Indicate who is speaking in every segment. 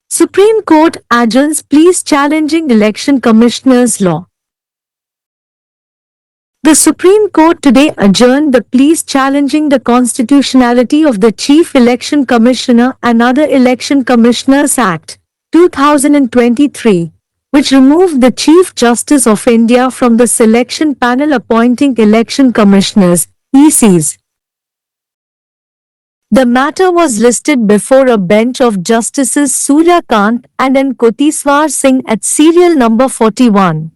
Speaker 1: Supreme Court adjourns pleas challenging Election Commissioner's law. The Supreme Court today adjourned the pleas challenging the constitutionality of the Chief Election Commissioner and Other Election Commissioners Act, 2023, which removed the Chief Justice of India from the selection panel appointing election commissioners, ECs. The matter was listed before a bench of Justices Surya Kant and N. Kotiswar Singh at serial number 41.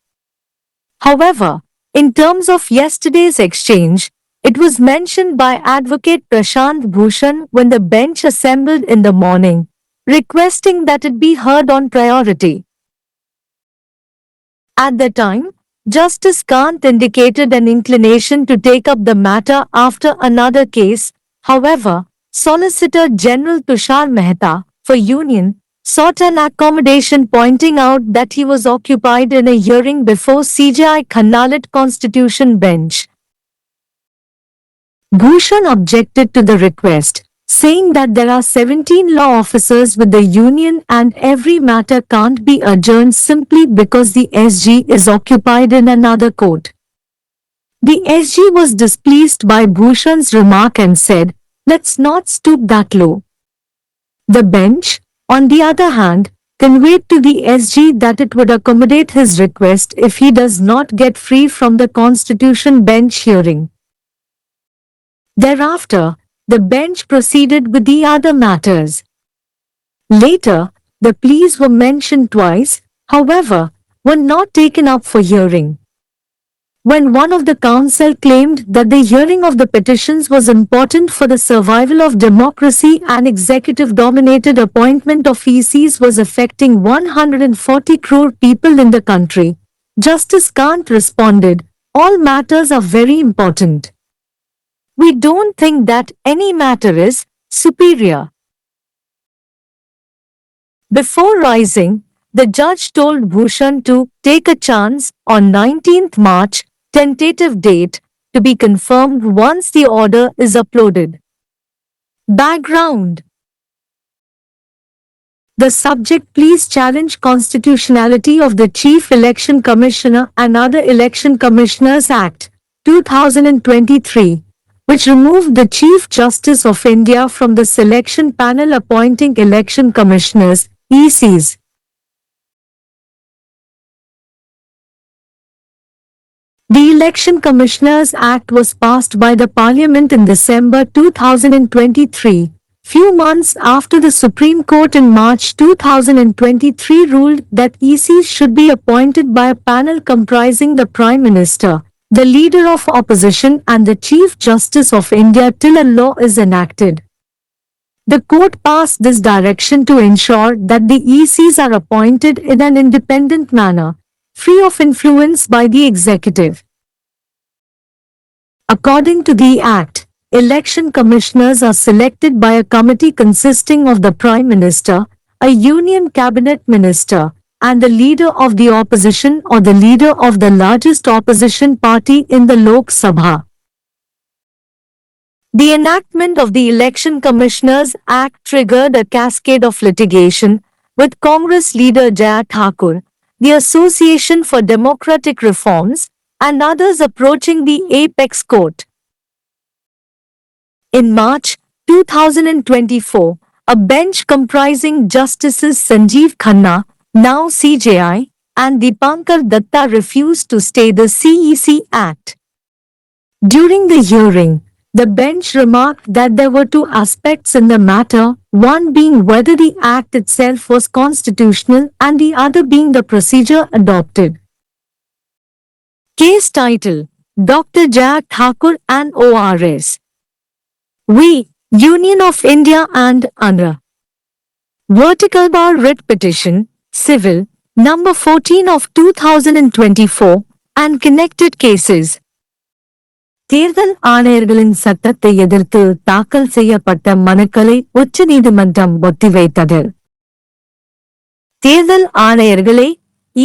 Speaker 1: However, in terms of yesterday's exchange, it was mentioned by Advocate Prashant Bhushan when the bench assembled in the morning, requesting that it be heard on priority. At the time, Justice Kant indicated an inclination to take up the matter after another case. However, Solicitor General Tushar Mehta, for Union, sought an accommodation, pointing out that he was occupied in a hearing before CJI Khannalat Constitution Bench. Bhushan objected to the request, saying that there are 17 law officers with the Union and every matter can't be adjourned simply because the SG is occupied in another court. The SG was displeased by Bhushan's remark and said, "Let's not stoop that low." The bench, on the other hand, conveyed to the SG that it would accommodate his request if he does not get free from the Constitution Bench hearing. Thereafter, the bench proceeded with the other matters. Later, the pleas were mentioned twice, however, were not taken up for hearing. When one of the counsel claimed that the hearing of the petitions was important for the survival of democracy and executive-dominated appointment of ECs was affecting 140 crore people in the country, Justice Kant responded, "All matters are very important. We don't think that any matter is superior." Before rising, the judge told Bhushan to take a chance on 19th March, tentative date, to be confirmed once the order is uploaded. Background: the subject pleas challenge constitutionality of the Chief Election Commissioner and Other Election Commissioners Act, 2023, which removed the Chief Justice of India from the selection panel appointing election commissioners, ECs. The Election Commissioners Act was passed by the Parliament in December 2023, few months after the Supreme Court in March 2023 ruled that ECs should be appointed by a panel comprising the Prime Minister, the Leader of Opposition and the Chief Justice of India till a law is enacted. The court passed this direction to ensure that the ECs are appointed in an independent manner, free of influence by the executive. According to the Act, election commissioners are selected by a committee consisting of the Prime Minister, a Union Cabinet Minister, and the Leader of the Opposition or the Leader of the largest opposition party in the Lok Sabha. The enactment of the Election Commissioners Act triggered a cascade of litigation, with Congress leader Jaya Thakur, the Association for Democratic Reforms, and others approaching the apex court. In March 2024, a bench comprising Justices Sanjeev Khanna, now CJI, and Deepankar Datta refused to stay the CEC Act. During the hearing, the bench remarked that there were two aspects in the matter, one being whether the Act itself was constitutional and the other being the procedure adopted. Case title: Dr. Jaya Thakur and ORS. We, Union of India and ANRA. Vertical bar writ petition, civil, number 14 of 2024, and connected cases. தேர்தல் ஆணையர்களின் சட்டத்தை எதிர்த்து தாக்கல் செய்யப்பட்ட மனுக்களை உச்சநீதிமன்றம் ஒத்திவைத்தது. தேர்தல் ஆணையர்களை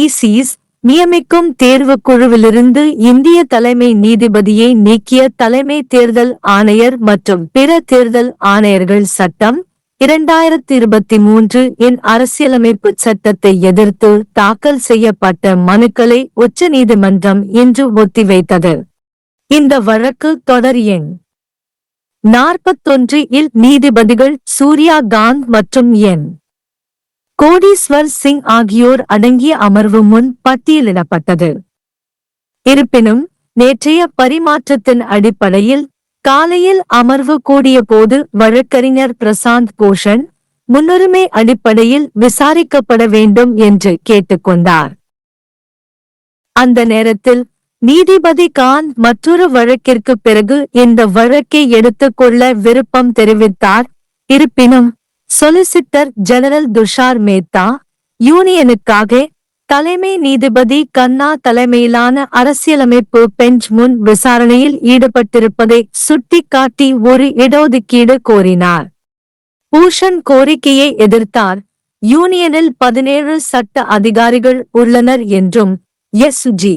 Speaker 1: ECs நியமிக்கும் தேர்வுக் குழுவிலிருந்து இந்திய தலைமை நீதிபதியை நீக்கிய தலைமை தேர்தல் ஆணையர் மற்றும் பிற தேர்தல் ஆணையர்கள் சட்டம் 2023 இன் அரசியலமைப்பு சட்டத்தை எதிர்த்து தாக்கல் செய்யப்பட்ட மனுக்களை உச்சநீதிமன்றம் இன்று ஒத்திவைத்தது. இந்த வழக்கு தொடர் எண் 41 இல் நீதிபதிகள் சூர்யா காந்த் மற்றும் என். கோடீஸ்வர் சிங் ஆகியோர் அடங்கிய அமர்வு முன் பட்டியலிடப்பட்டது. இருப்பினும் நேற்றைய பரிமாற்றத்தின் அடிப்படையில் காலையில் அமர்வு கூடியபோது வழக்கறிஞர் பிரசாந்த் பூஷன் முன்னுரிமை அடிப்படையில் விசாரிக்கப்பட வேண்டும் என்று கேட்டுக்கொண்டார். அந்த நேரத்தில் நீதிபதி காந்த் மற்றொரு வழக்கிற்கு பிறகு இந்த வழக்கை எடுத்துக்கொள்ள விருப்பம் தெரிவித்தார். இருப்பினும் சொலிசிட்டர் ஜெனரல் துஷார் மேத்தா யூனியனுக்காக தலைமை நீதிபதி கன்னா தலைமையிலான அரசியலமைப்பு பெஞ்ச் முன் விசாரணையில் ஈடுபட்டிருப்பதை சுட்டிக்காட்டி ஒரு இடஒதுக்கீடு கோரினார். பூஷன் கோரிக்கையை எதிர்த்தார். யூனியனில் 17 சட்ட அதிகாரிகள் உள்ளனர் என்றும் எஸ்.ஜி.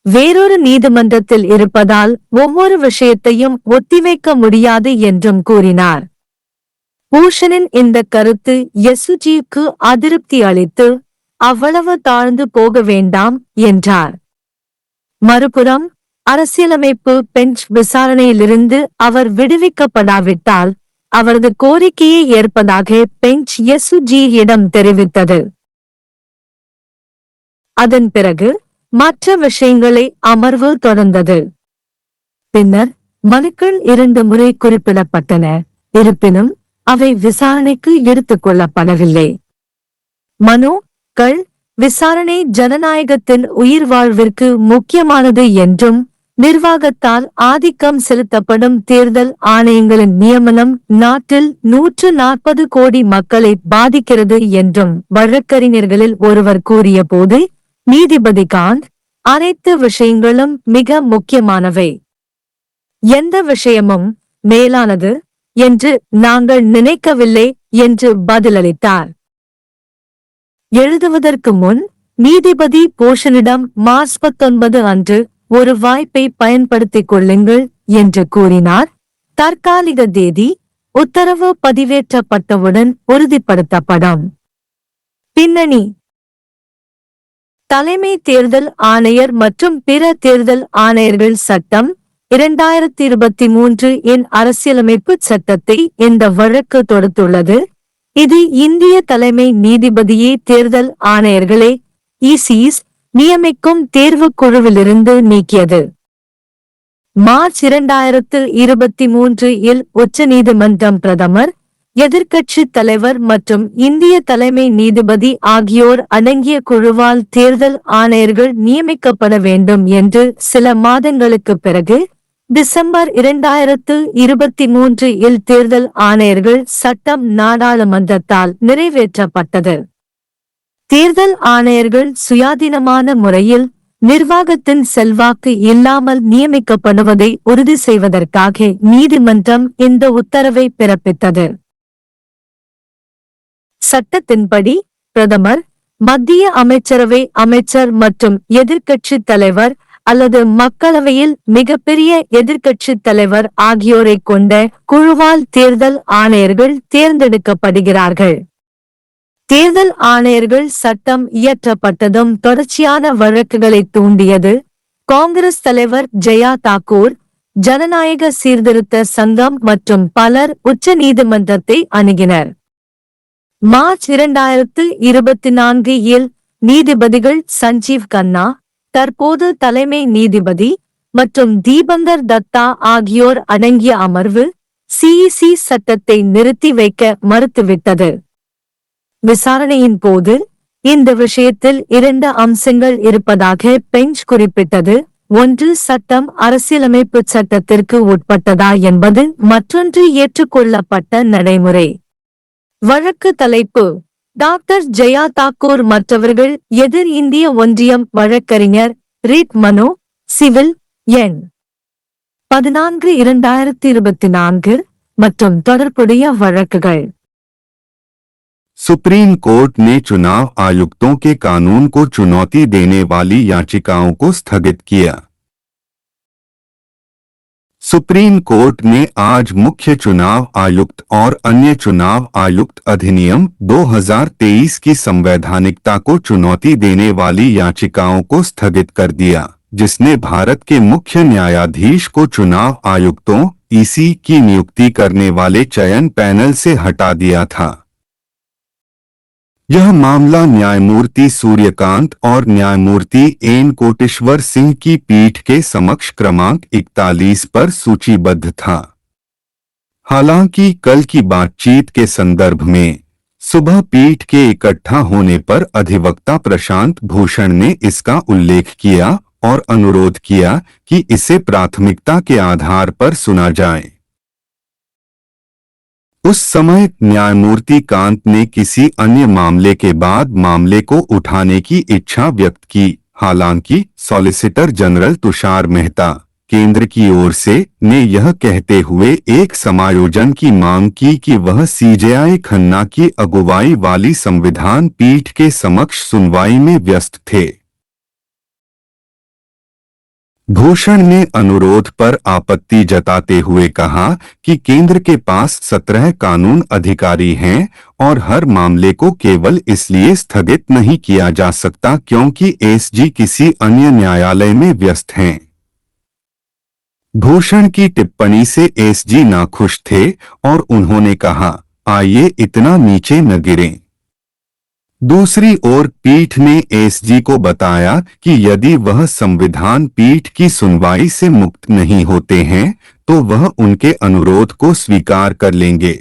Speaker 1: வேறொரு நீதிமன்றத்தில் இருப்பதால் ஒவ்வொரு விஷயத்தையும் ஒத்திவைக்க முடியாது என்றும் கூறினார். பூஷனின் இந்த கருத்து எஸ்.ஜிக்கு அதிருப்தி அளித்து அவ்வளவு தாழ்ந்து போக வேண்டாம் என்றார். மறுபுறம் அரசியலமைப்பு பெஞ்ச் விசாரணையிலிருந்து அவர் விடுவிக்கப்படாவிட்டால் அவரது கோரிக்கையை ஏற்பதாக பெஞ்ச் எஸ்.ஜியிடம் தெரிவித்தது. அதன் பிறகு மற்ற விஷயங்களை அமர்வு தொடர்ந்தது. பின்னர் மனுக்கள் 2 முறை குறிப்பிடப்பட்டன. இருப்பினும் அவை விசாரணைக்கு எடுத்துக் கொள்ளப்படவில்லை. மனுக்கள் விசாரணை ஜனநாயகத்தின் உயிர் வாழ்விற்கு முக்கியமானது என்றும் நிர்வாகத்தால் ஆதிக்கம் செலுத்தப்படும் தேர்தல் ஆணையங்களின் நியமனம் நாட்டில் 140 கோடி மக்களை பாதிக்கிறது என்றும் வழக்கறிஞர்களில் ஒருவர் கூறியபோது நீதிபதி காந்த் அனைத்து விஷயங்களும் மிக முக்கியமானவை. எந்த விஷயமும் மேலானது என்று நாங்கள் நினைக்கவில்லை என்று பதிலளித்தார். எழுதுவதற்கு முன் நீதிபதி பூஷனிடம் மார்ச் 19 அன்று ஒரு வாய்ப்பை பயன்படுத்திக் கொள்ளுங்கள் என்று கூறினார். தற்காலிக தேதி உத்தரவு பதிவேற்றப்பட்டவுடன் உறுதிப்படுத்தப்படும். பின்னணி தலைமை தேர்தல் ஆணையர் மற்றும் பிற தேர்தல் ஆணையர்கள் சட்டம் 2023 இன் அரசியலமைப்பு சட்டத்தை இந்த வழக்கு தொடுத்துள்ளது. இது இந்திய தலைமை நீதிபதியை தேர்தல் ஆணையர்களே இசிஸ் நியமிக்கும் தேர்வுக் குழுவிலிருந்து நீக்கியது. மார்ச் 2023 இல் உச்சநீதிமன்றம் பிரதமர், எதிர்க்கட்சித் தலைவர் மற்றும் இந்திய தலைமை நீதிபதி ஆகியோர் அடங்கிய குழுவால் தேர்தல் ஆணையர்கள் நியமிக்கப்பட வேண்டும் என்று சில மாதங்களுக்குப் பிறகு டிசம்பர் 2023 இல் தேர்தல் ஆணையர்கள் சட்டம் நாடாளுமன்றத்தால் நிறைவேற்றப்பட்டது. தேர்தல் ஆணையர்கள் சுயாதீனமான முறையில் நிர்வாகத்தின் செல்வாக்கு இல்லாமல் நியமிக்கப்படுவதை உறுதி செய்வதற்காக நீதிமன்றம் இந்த உத்தரவை பிறப்பித்தது. சட்டத்தின்படி பிரதமர், மத்திய அமைச்சரவை அமைச்சர் மற்றும் எதிர்க்கட்சித் தலைவர் அல்லது மக்களவையில் மிகப்பெரிய எதிர்க்கட்சித் தலைவர் ஆகியோரைக் கொண்ட குழுவால் தேர்தல் ஆணையர்கள் தேர்ந்தெடுக்கப்படுகிறார்கள். தேர்தல் ஆணையர்கள் சட்டம் இயற்றப்பட்டதும் தொடர்ச்சியான வழக்குகளை தூண்டியது. காங்கிரஸ் தலைவர் ஜெயா தாக்கூர், ஜனநாயக சீர்திருத்த சங்கம் மற்றும் பலர் உச்ச நீதிமன்றத்தை அணுகினர். மார்ச் 2024 இல் நீதிபதிகள் சஞ்சீவ் கன்னா, தற்போது தலைமை நீதிபதி, மற்றும் தீபங்கர் தத்தா ஆகியோர் அடங்கிய அமர்வு சிஇசி சட்டத்தை நிறுத்தி வைக்க மறுத்துவிட்டது. விசாரணையின் போது இந்த விஷயத்தில் 2 அம்சங்கள் இருப்பதாக பெஞ்ச் குறிப்பிட்டது. ஒன்று, சட்டம் அரசியலமைப்பு சட்டத்திற்கு உட்பட்டதா என்பது, மற்றொன்று ஏற்றுக்கொள்ளப்பட்ட நடைமுறை. வழக்கு தலைப்பு: டாக்டர் ஜெயா தாக்கூர் மற்றவர்கள் எதிர் இந்திய ஒன்றியம் வழக்கறிஞர் ரிட் மனு, சிவில் எண் 14/2024 மற்றும் தொடர்புடைய வழக்குகள்.
Speaker 2: सुप्रीम कोर्ट ने चुनाव आयुक्तों के कानून को चुनौती देने वाली याचिकाओं को स्थगित किया। सुप्रीम कोर्ट ने आज मुख्य चुनाव आयुक्त और अन्य चुनाव आयुक्त अधिनियम 2023 की संवैधानिकता को चुनौती देने वाली याचिकाओं को स्थगित कर दिया, जिसने भारत के मुख्य न्यायाधीश को चुनाव आयुक्तों ईसी की नियुक्ति करने वाले चयन पैनल से हटा दिया था। यह मामला न्यायमूर्ति सूर्यकांत और न्यायमूर्ति एन कोटेश्वर सिंह की पीठ के समक्ष क्रमांक 41 पर सूचीबद्ध था। हालांकि कल की बातचीत के संदर्भ में सुबह पीठ के इकट्ठा होने पर अधिवक्ता प्रशांत भूषण ने इसका उल्लेख किया और अनुरोध किया कि इसे प्राथमिकता के आधार पर सुना जाए। उस समय न्यायमूर्ति कांत ने किसी अन्य मामले के बाद मामले को उठाने की इच्छा व्यक्त की। हालांकि सॉलिसिटर जनरल तुषार मेहता, केंद्र की ओर से, ने यह कहते हुए एक समायोजन की मांग की कि वह सीजेआई खन्ना की अगुवाई वाली संविधान पीठ के समक्ष सुनवाई में व्यस्त थे। भूषण ने अनुरोध पर आपत्ति जताते हुए कहा कि केंद्र के पास 17 कानून अधिकारी हैं और हर मामले को केवल इसलिए स्थगित नहीं किया जा सकता क्योंकि एसजी किसी अन्य न्यायालय में व्यस्त हैं। भूषण की टिप्पणी से एसजी नाखुश थे और उन्होंने कहा, आइए इतना नीचे न गिरें। दूसरी ओर पीठ ने एसजी को बताया कि यदि वह संविधान पीठ की सुनवाई से मुक्त नहीं होते हैं तो वह उनके अनुरोध को स्वीकार कर लेंगे।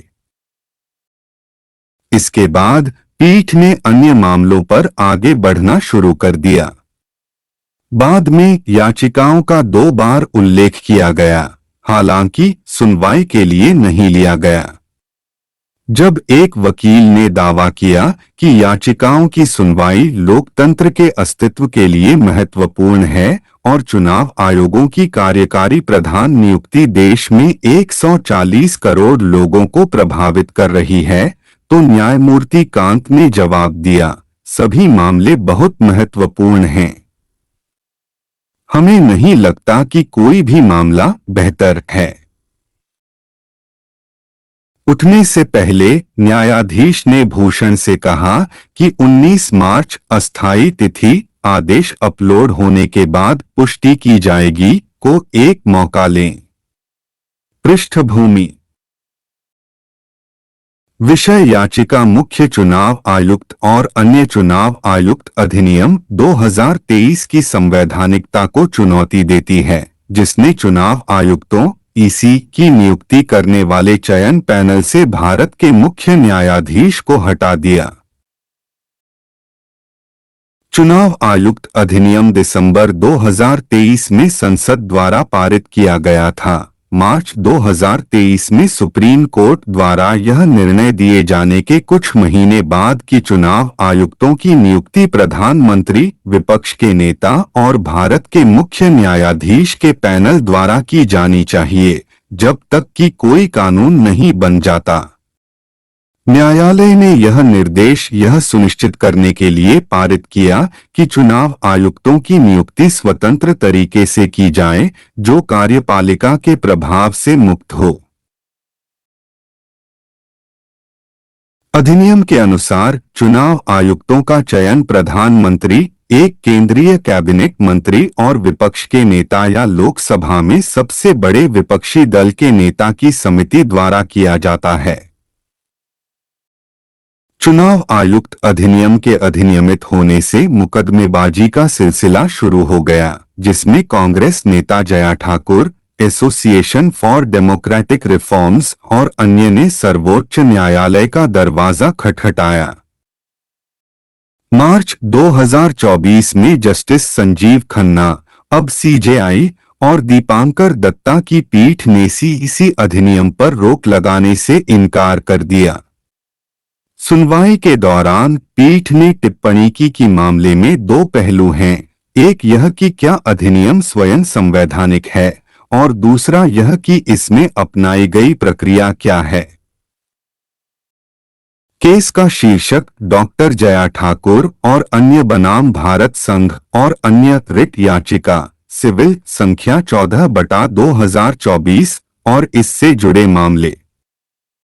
Speaker 2: इसके बाद पीठ ने अन्य मामलों पर आगे बढ़ना शुरू कर दिया। बाद में याचिकाओं का 2 बार उल्लेख किया गया, हालांकि सुनवाई के लिए नहीं लिया गया। जब एक वकील ने दावा किया कि याचिकाओं की सुनवाई लोकतंत्र के अस्तित्व के लिए महत्वपूर्ण है और चुनाव आयोगों की कार्यकारी प्रधान नियुक्ति देश में 140 करोड़ लोगों को प्रभावित कर रही है, तो न्यायमूर्ति कांत ने जवाब दिया, सभी मामले बहुत महत्वपूर्ण हैं। हमें नहीं लगता कि कोई भी मामला बेहतर है। उठने से पहले न्यायाधीश ने भूषण से कहा कि 19 मार्च अस्थायी तिथि, आदेश अपलोड होने के बाद पुष्टि की जाएगी, को एक मौका लें। पृष्ठभूमि: विषय याचिका मुख्य चुनाव आयुक्त और अन्य चुनाव आयुक्त अधिनियम 2023 की संवैधानिकता को चुनौती देती है, जिसने चुनाव आयुक्तों ईसी की नियुक्ति करने वाले चयन पैनल से भारत के मुख्य न्यायाधीश को हटा दिया। चुनाव आयुक्त अधिनियम दिसंबर 2023 में संसद द्वारा पारित किया गया था। मार्च 2023 में सुप्रीम कोर्ट द्वारा यह निर्णय दिए जाने के कुछ महीने बाद कि चुनाव आयुक्तों की नियुक्ति प्रधानमंत्री, विपक्ष के नेता और भारत के मुख्य न्यायाधीश के पैनल द्वारा की जानी चाहिए, जब तक कि कोई कानून नहीं बन जाता। न्यायालय ने यह निर्देश यह सुनिश्चित करने के लिए पारित किया कि चुनाव आयुक्तों की नियुक्ति स्वतंत्र तरीके से की जाए, जो कार्यपालिका के प्रभाव से मुक्त हो। अधिनियम के अनुसार चुनाव आयुक्तों का चयन प्रधानमंत्री, एक केंद्रीय कैबिनेट मंत्री और विपक्ष के नेता या लोकसभा में सबसे बड़े विपक्षी दल के नेता की समिति द्वारा किया जाता है। चुनाव आयुक्त अधिनियम के अधिनियमित होने से मुकदमेबाजी का सिलसिला शुरू हो गया, जिसमें कांग्रेस नेता Jaya Thakur, association for democratic reforms और अन्य ने सर्वोच्च न्यायालय का दरवाजा खटखटाया। मार्च 2024 में जस्टिस संजीव खन्ना, अब सीजेआई, और दीपांकर दत्ता की पीठ ने इसी अधिनियम पर रोक लगाने से इनकार कर दिया। सुनवाई के दौरान पीठ ने टिप्पणी की कि मामले में 2 पहलू हैं, एक यह कि क्या अधिनियम स्वयं संवैधानिक है और दूसरा यह कि इसमें अपनाई गई प्रक्रिया क्या है। केस का शीर्षक डॉक्टर जया ठाकुर और अन्य बनाम भारत संघ और अन्य रिट याचिका सिविल संख्या 14/2024 और इससे जुड़े मामले।